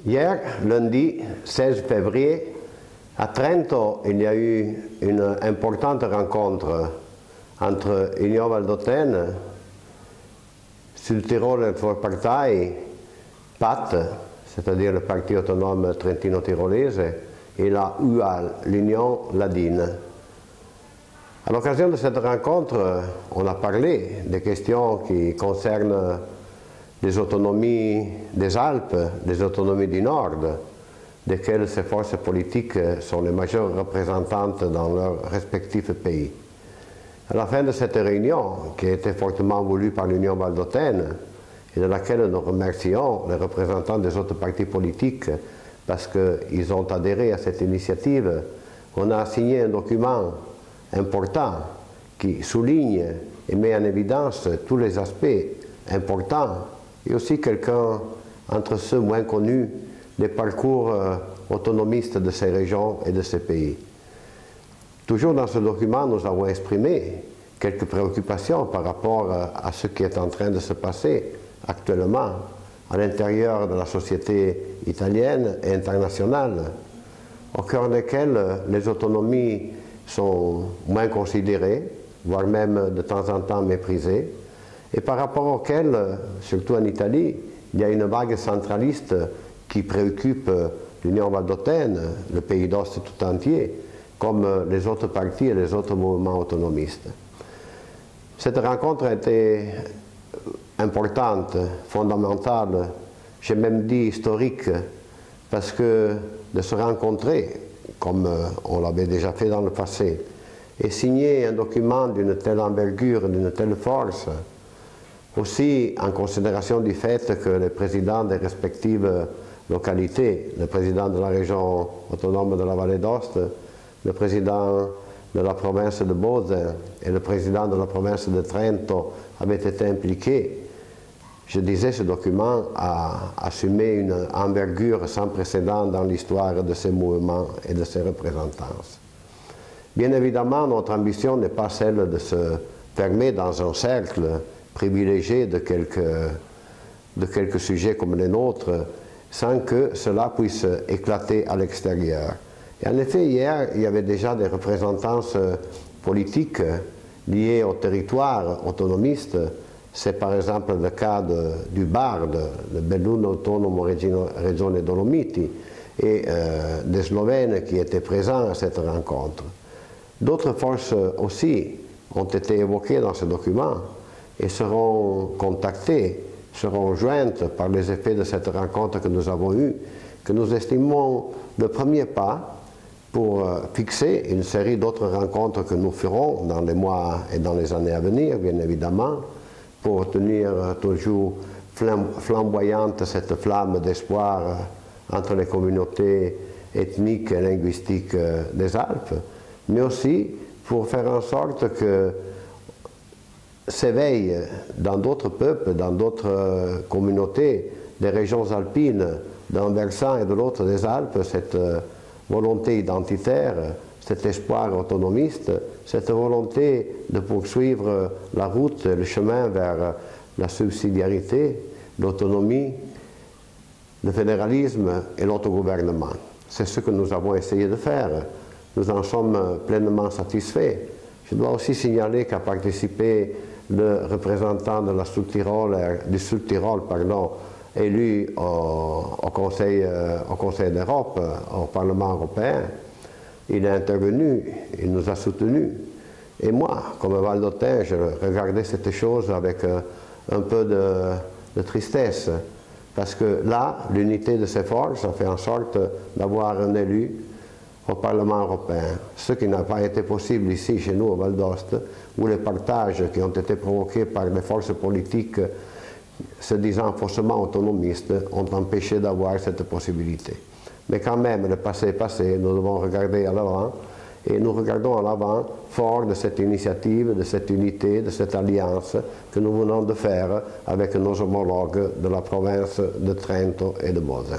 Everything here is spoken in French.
Hier, lundi 16 février, à Trento, il y a eu une importante rencontre entre Union Valdôtaine, Südtiroler Volkspartei, PAT, c'est-à-dire le Parti autonome trentino-tyrolese, et la UAL, l'Union ladine. À l'occasion de cette rencontre, on a parlé des questions qui concernent les autonomies des Alpes, les autonomies du Nord, desquelles ces forces politiques sont les majeures représentantes dans leurs respectifs pays. À la fin de cette réunion, qui a été fortement voulue par l'Union Valdôtaine, et de laquelle nous remercions les représentants des autres partis politiques parce qu'ils ont adhéré à cette initiative, on a signé un document important qui souligne et met en évidence tous les aspects importants et aussi quelqu'un entre ceux moins connus des parcours autonomistes de ces régions et de ces pays. Toujours dans ce document, nous avons exprimé quelques préoccupations par rapport à ce qui est en train de se passer actuellement à l'intérieur de la société italienne et internationale, au cœur desquelles les autonomies sont moins considérées, voire même de temps en temps méprisées, et par rapport auxquelles, surtout en Italie, il y a une vague centraliste qui préoccupe l'Union Valdôtaine, le pays d'Ost tout entier, comme les autres partis et les autres mouvements autonomistes. Cette rencontre a été importante, fondamentale, j'ai même dit historique, parce que de se rencontrer, comme on l'avait déjà fait dans le passé, et signer un document d'une telle envergure, d'une telle force, aussi en considération du fait que les présidents des respectives localités, le président de la région autonome de la Vallée d'Ost, le président de la province de Bose et le président de la province de Trento avaient été impliqués, je disais, ce document a assumé une envergure sans précédent dans l'histoire de ces mouvements et de ces représentances. Bien évidemment, notre ambition n'est pas celle de se fermer dans un cercle privilégié de quelques sujets comme les nôtres, sans que cela puisse éclater à l'extérieur. Et en effet, hier, il y avait déjà des représentances politiques liées au territoire autonomiste. C'est par exemple le cas du BARD, le Belluno Autonomo Regione Dolomiti, et des Slovènes qui étaient présents à cette rencontre. D'autres forces aussi ont été évoquées dans ce document et seront contactées, seront jointes par les effets de cette rencontre que nous avons eue, que nous estimons le premier pas pour fixer une série d'autres rencontres que nous ferons dans les mois et dans les années à venir, bien évidemment, pour tenir toujours flamboyante cette flamme d'espoir entre les communautés ethniques et linguistiques des Alpes, mais aussi pour faire en sorte que s'éveille dans d'autres peuples, dans d'autres communautés des régions alpines, d'un versant et de l'autre des Alpes, cette volonté identitaire, cet espoir autonomiste, cette volonté de poursuivre la route, le chemin vers la subsidiarité, l'autonomie, le fédéralisme et l'autogouvernement. C'est ce que nous avons essayé de faire. Nous en sommes pleinement satisfaits. Je dois aussi signaler qu'a participé le représentant de la du Sud-Tirol, élu au Conseil d'Europe, au Parlement européen. Il est intervenu, il nous a soutenus. Et moi, comme Valdôtain, je regardais cette chose avec un peu de tristesse, parce que là, l'unité de ces forces a fait en sorte d'avoir un élu au Parlement européen, ce qui n'a pas été possible ici, chez nous, au Val d'Ost, où les partages qui ont été provoqués par les forces politiques se disant faussement autonomistes ont empêché d'avoir cette possibilité. Mais quand même, le passé est passé, nous devons regarder à l'avant, et nous regardons à l'avant fort de cette initiative, de cette unité, de cette alliance que nous venons de faire avec nos homologues de la province de Trento et de Bose.